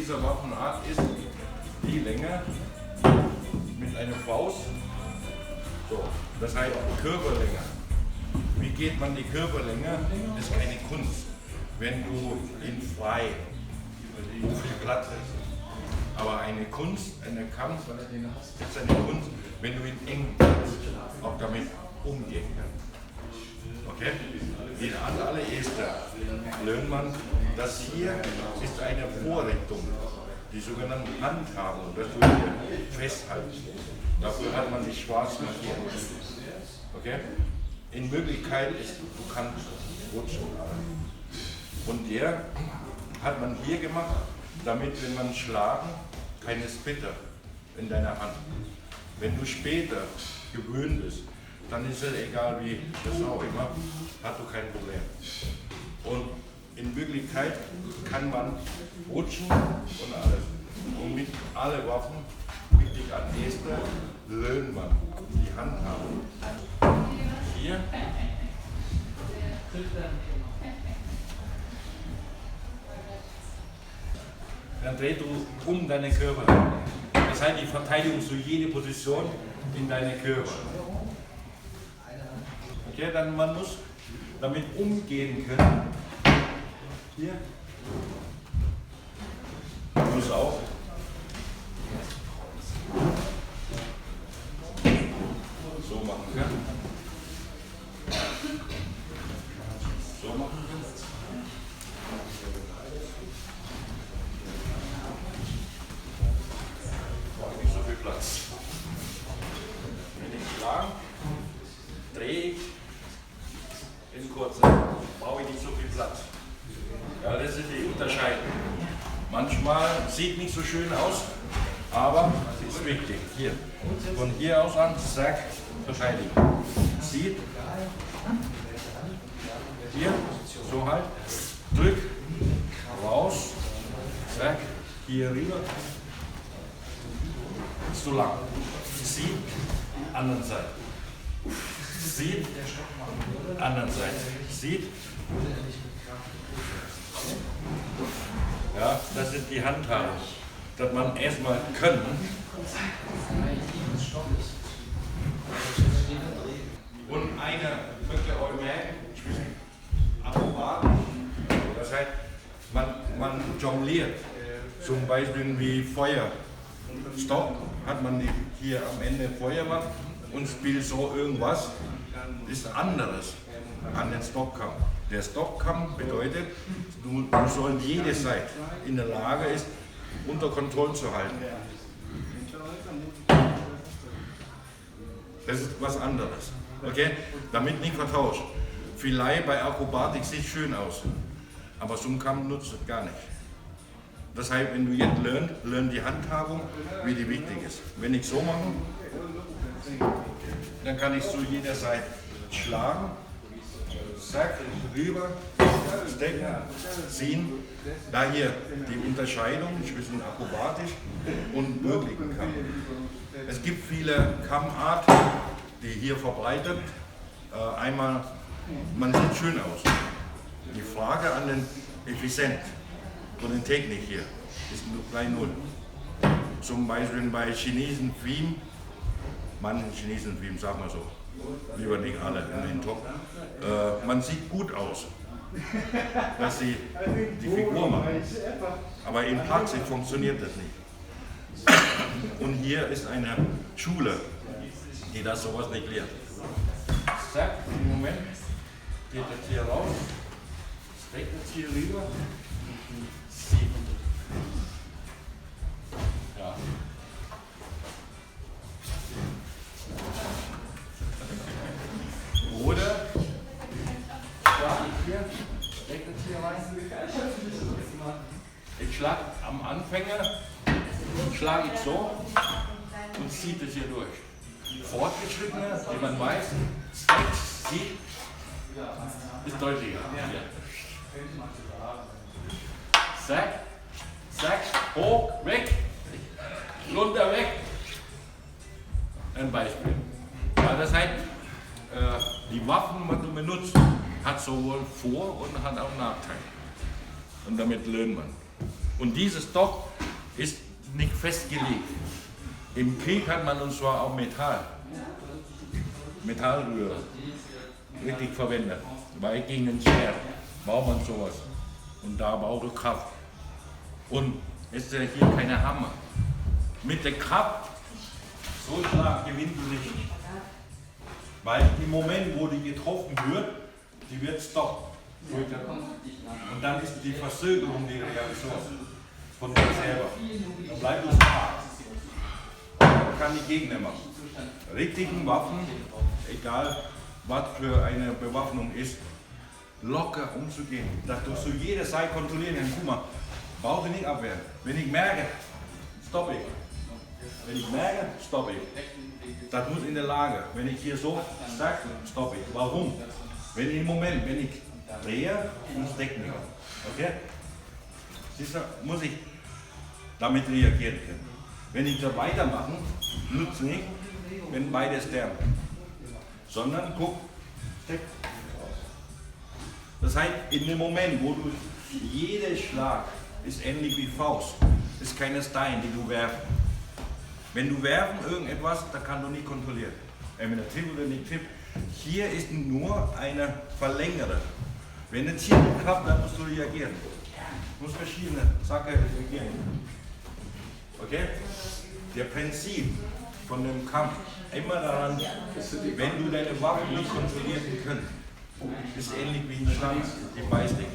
dieser Waffenart ist die Länge mit einer Faust. So, das heißt Körperlänge. Wie geht man die Körperlänge? Das ist keine Kunst. Wenn du in frei, wo viel Platz ist. Aber eine Kunst, eine Kampf, ist eine Kunst, wenn du in eng auch damit umgehen kannst. Okay? Die allererste lernt man, das hier ist eine Vorrichtung, die sogenannte Handhabung, das du hier festhalten. Dafür hat man die schwarz markiert. Okay? In Wirklichkeit ist, du kannst rutschen. Und der hat man hier gemacht, damit, wenn man schlagen, keine Splitter in deiner Hand. Wenn du später gewöhnt bist, dann ist es egal wie das auch immer, hast du kein Problem. Und in Wirklichkeit kann man rutschen und alles. Und mit allen Waffen, wichtig an erster, lernt man die Handhabung. Hier. Dann drehst du um deine Körper. Das heißt, die Verteidigung zu jeder Position in deine Körper. Okay, dann man muss damit umgehen können. Hier. Man muss auch. So machen können. So machen können. Nicht so viel Platz. Wenn ich schlage, drehe ich in kurzer, brauche ich nicht so viel Platz. Ja, das ist die Unterscheidung. Manchmal sieht nicht so schön aus, aber es ist wichtig. Hier, von hier aus an, zack, verteidigen. Sieht, hier, so halt, drück, raus, zack, hier rüber. Zu lang. Sieht, anderen Seite. Sieht, anderen Seite. Sieht. Ja, das sind die Handhabung. Dass man erstmal können. Und eine möchte euch merken, Akrobaten. Das heißt, man jongliert. Zum Beispiel wie Feuer. Stopp, hat man hier am Ende Feuermann und spielt so irgendwas, ist anderes an den Stockkampf. Der Stockkampf bedeutet, du sollst jede Seite in der Lage ist, unter Kontrolle zu halten. Das ist was anderes. Okay? Damit nicht vertauscht. Vielleicht bei Akrobatik sieht es schön aus, aber so ein Kampf nutzt es gar nicht. Das heißt, wenn du jetzt lernst die Handhabung, wie die wichtig ist. Wenn ich so mache, dann kann ich zu jeder Seite schlagen, zack, rüber, stecken, ziehen. Da hier die Unterscheidung zwischen akrobatisch und wirklichen Kampf. Es gibt viele Kampfarten, die hier verbreitet. Einmal, man sieht schön aus. Die Frage an den Effizient. Von der Technik hier ist nur gleich null. Zum Beispiel bei chinesischen Filmen, manchen chinesischen Filmen, sagen wir so, lieber nicht alle in den Top, man sieht gut aus, dass sie die Figur machen. Aber in Praxis funktioniert das nicht. Und hier ist eine Schule, die das sowas nicht lehrt. Zack, im Moment geht das hier raus, steckt das hier rüber. Ja. Oder schlage ich hier, stecke das hier rein. Ich schlage am Anfänger, schlage ich so und ziehe das hier durch. Fortgeschrittene, wie man weiß, sieht, ist deutlicher. Hier. Zack, zack, hoch, weg, runter, weg. Ein Beispiel. Ja, das heißt, die Waffen, die du benutzt, hat sowohl Vor- und hat auch Nachteile. Und damit lernt man. Und dieses Stock ist nicht festgelegt. Im Krieg hat man uns zwar auch Metallrühre richtig verwendet, weil gegen den Schwert braucht man sowas. Und da braucht es Kraft. Und ist ja hier keine Hammer. Mit der Kraft, so Schlag gewinnst du nicht. Weil im Moment, wo die getroffen wird, die wird stoppen. Und dann ist die Verzögerung die Reaktion von dir selber. Dann bleibt es hart. Dann kann die Gegner machen. Richtigen Waffen, egal was für eine Bewaffnung ist, locker umzugehen. Dass du zu jeder Seite kontrollieren kannst. Guck mal, brauche nicht abwehren. Wenn ich merke, stoppe ich. Wenn ich merke, stoppe ich. Das muss in der Lage. Wenn ich hier so sage, stoppe ich. Warum? Wenn ich drehe, muss Deck nicht. Okay? Siehst du, muss ich damit reagieren können. Wenn ich da weitermache, nutzt nicht, wenn beide sterben. Sondern guck, Deck. Das heißt, in dem Moment, wo du jeder Schlag ist ähnlich wie Faust, ist keine Stein, die du werfen. Wenn du werfen irgendetwas, da kannst du nicht kontrollieren. Entweder Tipp oder nicht Tipp. Hier ist nur eine Verlängerung. Wenn es hier nicht klappt, dann musst du reagieren. Du musst verschiedene Sachen reagieren. Okay? Der Prinzip von dem Kampf, immer daran, wenn du deine Waffen nicht kontrollieren kannst, ist ähnlich wie ein Schlange, die beißt dich.